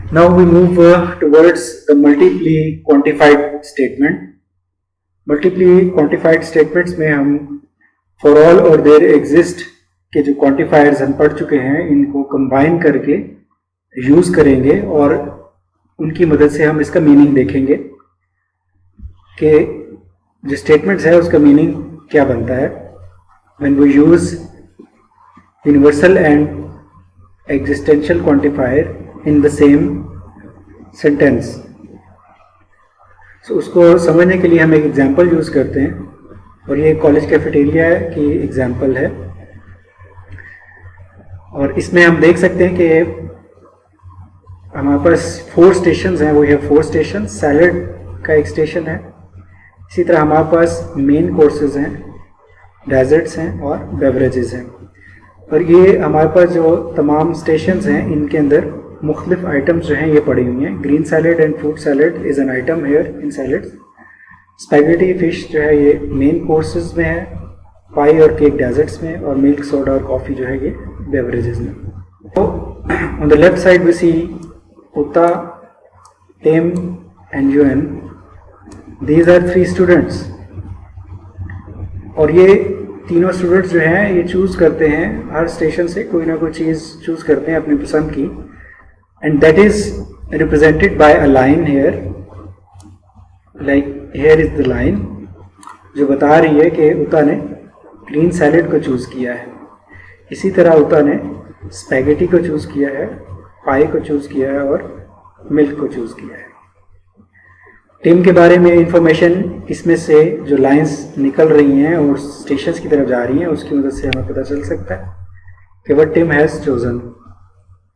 Now we move towards the multiply quantified statement. Multiply quantified statements में हम for all और there exist के जो quantifiers हम पढ़ चुके हैं, इनको combine करके use करेंगे और उनकी मदद से हम इसका मीनिंग देखेंगे कि जो स्टेटमेंट्स है उसका मीनिंग क्या बनता है when we use universal and existential quantifier in the same sentence. So उसको समझने के लिए हम एक एग्जाम्पल यूज़ करते हैं और ये कॉलेज कैफेटेरिया की एग्जाम्पल है और इसमें हम देख सकते हैं कि हमारे पास 4 स्टेशंस हैं. वो है 4 स्टेशन, सैलड का एक स्टेशन है. इसी तरह हमारे पास मेन कोर्सेज हैं, डेजर्ट्स हैं और बेवरेजेस हैं. और ये हमारे पास जो तमाम स्टेशंस हैं इनके अंदर मुख्तलिफ आइटम्स जो हैं ये पड़ी हुई हैं. Green salad and fruit salad is an item here in salads. Spaghetti fish जो है ये मेन कोर्सेज में है, पाई और केक डेजर्ट्स में, और मिल्क सोडा और कॉफ़ी जो है ये बेवरेजेस में. तो on the left side we see Uta, Tim and Yuen. These are 3 students और ये तीनों स्टूडेंट्स जो हैं ये चूज़ करते हैं हर स्टेशन से कोई ना कोई चीज़ चूज़ करते हैं अपनी पसंद की. And that is represented by a line here. Like here is the line जो बता रही है कि उता ने ग्रीन सैलड को चूज़ किया है. इसी तरह उता ने स्पैगेटी को चूज़ किया है, पाई को चूज़ किया है और मिल्क को चूज़ किया है. टिम के बारे में इंफॉर्मेशन इसमें से जो लाइंस निकल रही हैं और स्टेशंस की तरफ जा रही हैं उसकी मदद से हमें पता चल सकता है कि वट टिम हैज़ चोजन.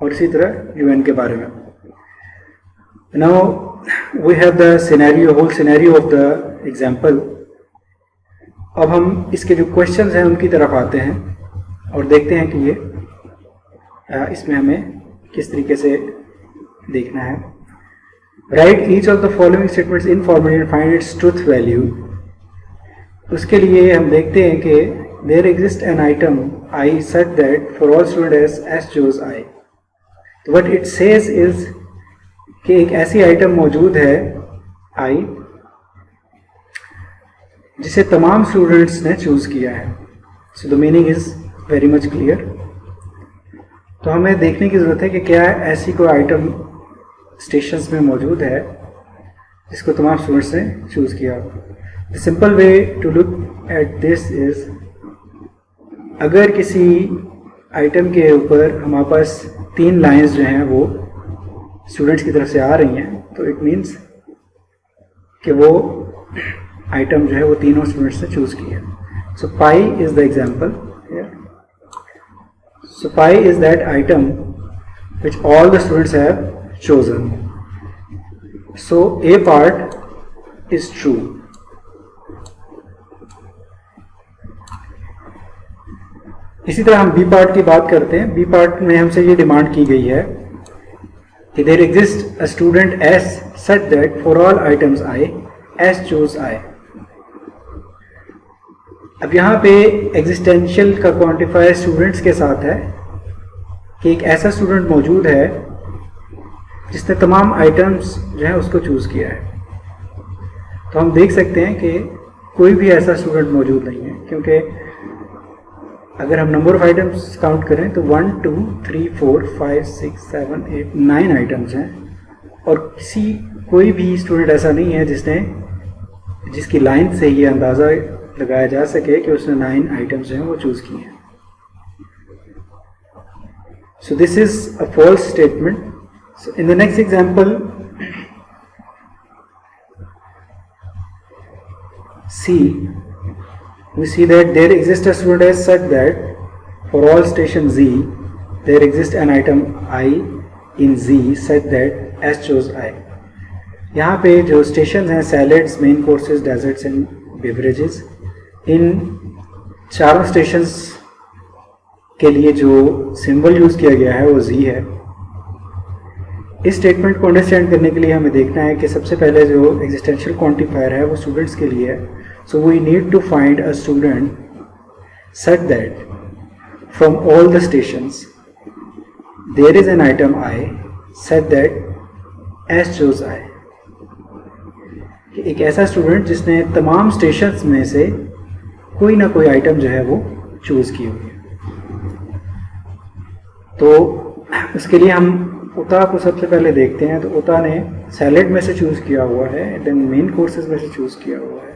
और इसी तरह यूएन के बारे में. Now we have the scenario, whole scenario of the example. अब हम इसके जो क्वेश्चंस हैं उनकी तरफ आते हैं और देखते हैं कि ये इसमें हमें किस तरीके से देखना है. Write each of the following statements informally and find its truth value. उसके लिए हम देखते हैं कि there exists an item I such that for all students S chose I. तो what it says is कि एक ऐसी आइटम मौजूद है I जिसे तमाम स्टूडेंट्स ने चूज़ किया है. So the meaning is very much clear. तो हमें देखने की ज़रूरत है कि क्या ऐसी कोई आइटम स्टेशंस में मौजूद है जिसको तमाम स्टूडेंट्स ने चूज़ किया. The simple way to look at this is, अगर किसी आइटम के ऊपर हमारे पास 3 लाइंस जो हैं वो स्टूडेंट्स की तरफ से आ रही हैं तो इट मीन्स कि वो आइटम जो है वो तीनों स्टूडेंट्स ने चूज़ की है. So pie is the example. So pie is that item which all the students have chosen. So A part is true. इसी तरह हम B part की बात करते हैं. B part में हमसे ये डिमांड की गई है कि there exists a student S such that for all items I, S chose I. अब यहाँ पे एग्जिस्टेंशियल का क्वांटिफायर स्टूडेंट्स के साथ है कि एक ऐसा स्टूडेंट मौजूद है जिसने तमाम आइटम्स जो हैं उसको चूज़ किया है. तो हम देख सकते हैं कि कोई भी ऐसा स्टूडेंट मौजूद नहीं है क्योंकि अगर हम नंबर ऑफ आइटम्स काउंट करें तो 1 2 3 4 5 6 7 8 9 आइटम्स हैं और कोई भी स्टूडेंट ऐसा नहीं है जिसकी लाइन से ये अंदाज़ा लगाया जा सके कि उसने 9 आइटम्स जो हैं वो चूज़ किए हैं. So this is a false statement. So in the next example, C, we see that there exists a student as such that for all station Z, there exists an item I in Z such that S chose I. यहाँ पे जो station हैं salads, main courses, desserts and beverages, इन चारों stations के लिए जो symbol use किया गया है वो Z है. इस स्टेटमेंट को अंडरस्टैंड करने के लिए हमें देखना है कि सबसे पहले जो एग्जिस्टेंशियल क्वांटिफायर है वो स्टूडेंट्स के लिए है. So we need to find a student such that from all the stations there is an item I such that S choose I, कि एक ऐसा स्टूडेंट जिसने तमाम स्टेशंस में से कोई ना कोई आइटम जो है वो चूज की हुई है। तो उसके लिए हम उता को सबसे पहले देखते हैं। तो उता ने सैलेड में से चूज किया हुआ है, देन मेन कोर्सेज में से चूज किया हुआ है,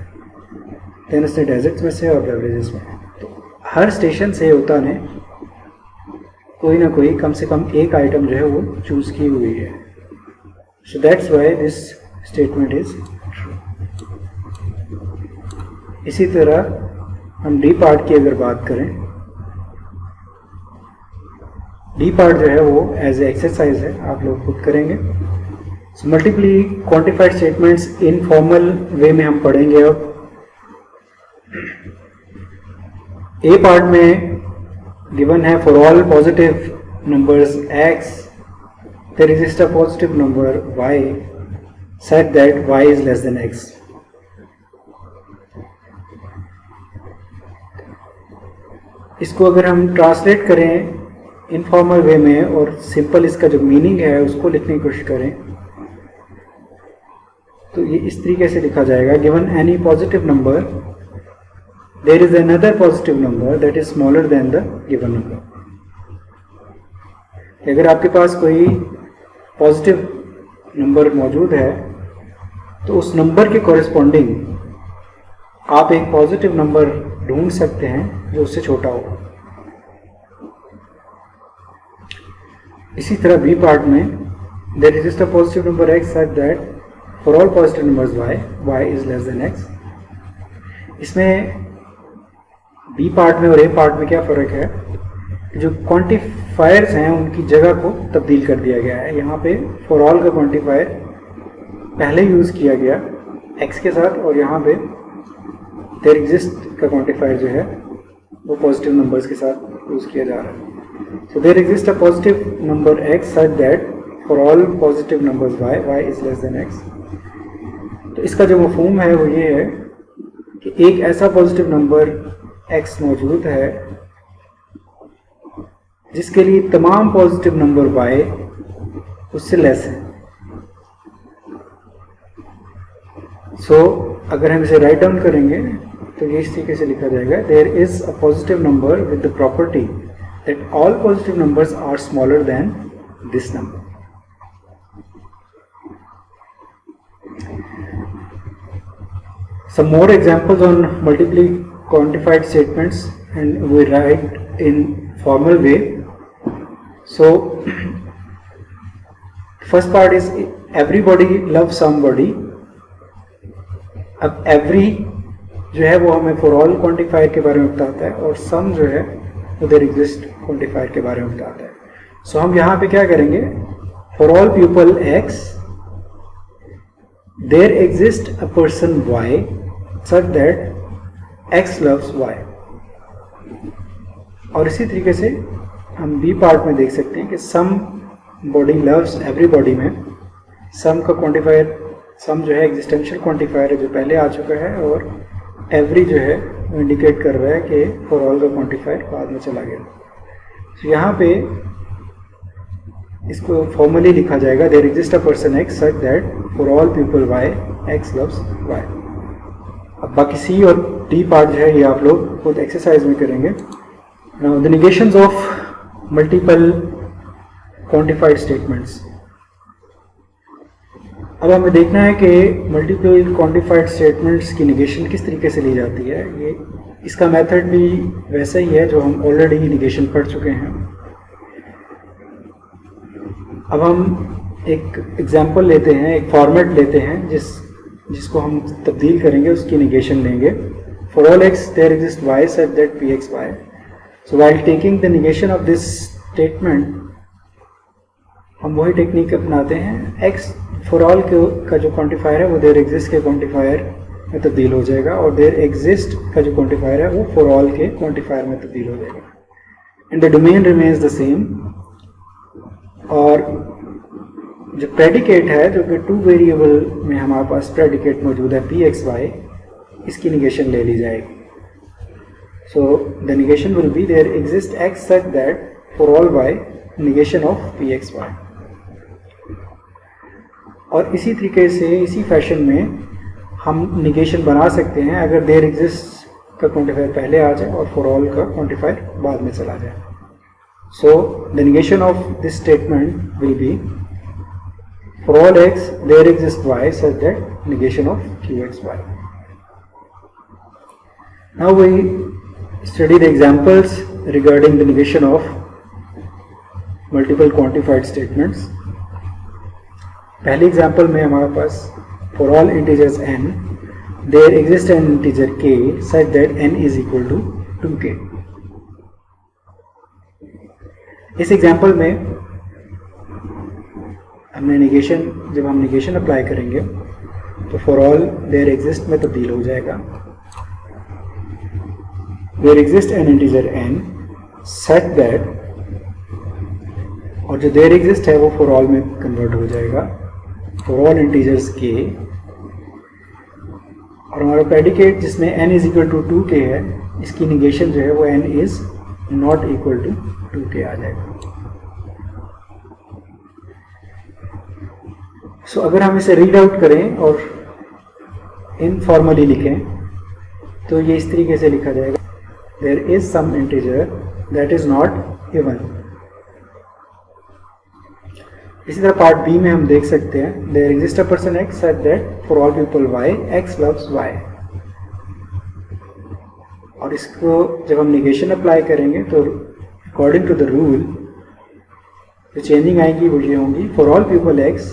देन उसने डेजर्ट्स में से और बेवरेजेस में। तो हर स्टेशन से उता ने कोई ना कोई कम से कम एक आइटम जो है वो चूज की हुई है। So that's why this statement is true. इसी तरह हम डी पार्ट की अगर बात करें, डी पार्ट जो है वो एज ए एक्सरसाइज है, आप लोग खुद करेंगे। So multiply quantified statements in formal way में हम पढ़ेंगे। अब ए पार्ट में गिवन है for all positive numbers x there exist a positive number y such that y is less than x। इसको अगर हम ट्रांसलेट करें इनफॉर्मल वे में और सिंपल इसका जो मीनिंग है उसको लिखने की कोशिश करें, तो ये इस तरीके से लिखा जाएगा, given any positive number there is another positive number that is smaller than the given number. अगर आपके पास कोई पॉजिटिव नंबर मौजूद है तो उस नंबर के कॉरेस्पॉन्डिंग आप एक पॉजिटिव नंबर ढूंढ सकते हैं जो उससे छोटा हो। इसी तरह बी पार्ट में there exist a positive number x such that for all positive numbers y is less than x। इसमें बी पार्ट में और ए पार्ट में क्या फ़र्क है, जो क्वांटिफायर्स हैं उनकी जगह को तब्दील कर दिया गया है। यहाँ पे फॉर ऑल का क्वांटिफायर पहले यूज़ किया गया x के साथ, और यहाँ पे देयर एग्जिस्ट का क्वांटिफायर जो है वो पॉजिटिव नंबर्स के साथ यूज़ किया जा रहा है। So there exist a positive number x such that for all positive numbers y is less than x। तो इसका जो मफहूम है वो ये है कि एक ऐसा पॉजिटिव नंबर x मौजूद है जिसके लिए तमाम पॉजिटिव नंबर y उससे लेस है। सो अगर हम इसे राइट डाउन करेंगे तो ये इस तरीके से लिखा जाएगा, there is a positive number with the property that all positive numbers are smaller than this number. Some more examples on multiply quantified statements, and we write in formal way. So first part is everybody loves somebody। अब every जो है वो हमें for all quantifier के बारे में बताता है, और some जो है वो there exist quantifier के बारे में बताता है। So हम यहाँ पे क्या करेंगे, for all people x there exists a person y such that x loves y। और इसी तरीके से हम बी पार्ट में देख सकते हैं कि सम बॉडी लव्स एवरीबॉडी में सम का क्वांटिफायर, सम जो है एग्जिस्टेंशियल क्वांटिफायर है जो पहले आ चुका है, और एवरी जो है वो इंडिकेट कर रहा है कि फॉर ऑल का क्वांटिफायर बाद में चला गया। तो यहाँ पे इसको फॉर्मली लिखा जाएगा, there exist a person x such that for all people y x loves y। अब बाकी सी और डी पार्ट जो है ये आप लोग खुद एक्सरसाइज में करेंगे। Now the negations of multiple quantified statements. अब हमें देखना है कि मल्टीपल क्वांटिफाइड स्टेटमेंट्स की नेगेशन किस तरीके से ली जाती है। ये इसका मेथड भी वैसा ही है जो हम ऑलरेडी नेगेशन पढ़ चुके हैं। अब हम एक एग्जांपल लेते हैं, एक फॉर्मेट लेते हैं जिसको हम तब्दील करेंगे, उसकी नेगेशन लेंगे। For all x there exist y such that pxy। So while taking the negation of this statement हम वही टेक्निक अपनाते हैं, x फॉर ऑल का जो क्वांटिफायर है वो देयर एग्जिस्ट के क्वांटिफायर में तब्दील हो जाएगा, और देयर एग्जिस्ट का जो क्वांटिफायर है वो फॉर ऑल के क्वांटिफायर में तब्दील हो जाएगा, and the domain remains the same. और जो प्रेडिकेट है, जो कि टू वेरिएबल में हमारे पास प्रेडिकेट मौजूद है pxy, इसकी निगेशन ले ली जाएगी। So the negation will be there exist x such that for all y negation of pxy। और इसी तरीके से इसी फैशन में हम निगेशन बना सकते हैं अगर देयर एग्जिस्ट का क्वांटिफायर पहले आ जाए और फॉर ऑल का क्वांटिफायर बाद में चला जाए. सो the negation of this statement will be for all x there exists y such that negation of qxy. Now we study the examples regarding the negation of multiple quantified statements. पहले example में हमारे पास for all integers n there exists an integer k such that n is equal to 2k. इस example में हमने negation, जब हम negation apply करेंगे तो फॉर ऑल देयर एग्जिस्ट में तब्दील हो जाएगा. There exist an integer n such that, और जो देयर एग्जिस्ट है वो फॉर ऑल में कन्वर्ट हो जाएगा फॉर ऑल इंटीजर्स k, और हमारा प्रेडिकेट जिसमें n is equal to 2k है, इसकी निगेशन जो है वो n is not equal to 2k आ जाएगा. सो अगर हम इसे रीड आउट करें और इनफॉर्मली लिखें तो ये इस तरीके से लिखा जाएगा, there is some integer that is not even. इसी तरह पार्ट बी में हम देख सकते हैं there exist a person X such that for all people Y X loves Y. और इसको जब हम निगेशन अप्लाई करेंगे तो अकॉर्डिंग टू द रूल जो चेंजिंग आएंगी वो ये होंगी for all people X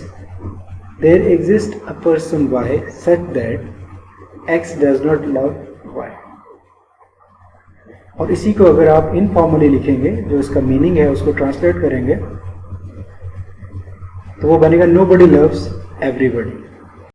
there exists a person y such that x does not love y. और इसी को अगर आप इनफॉर्मली लिखेंगे, जो इसका मीनिंग है उसको ट्रांसलेट करेंगे, तो वो बनेगा nobody loves everybody.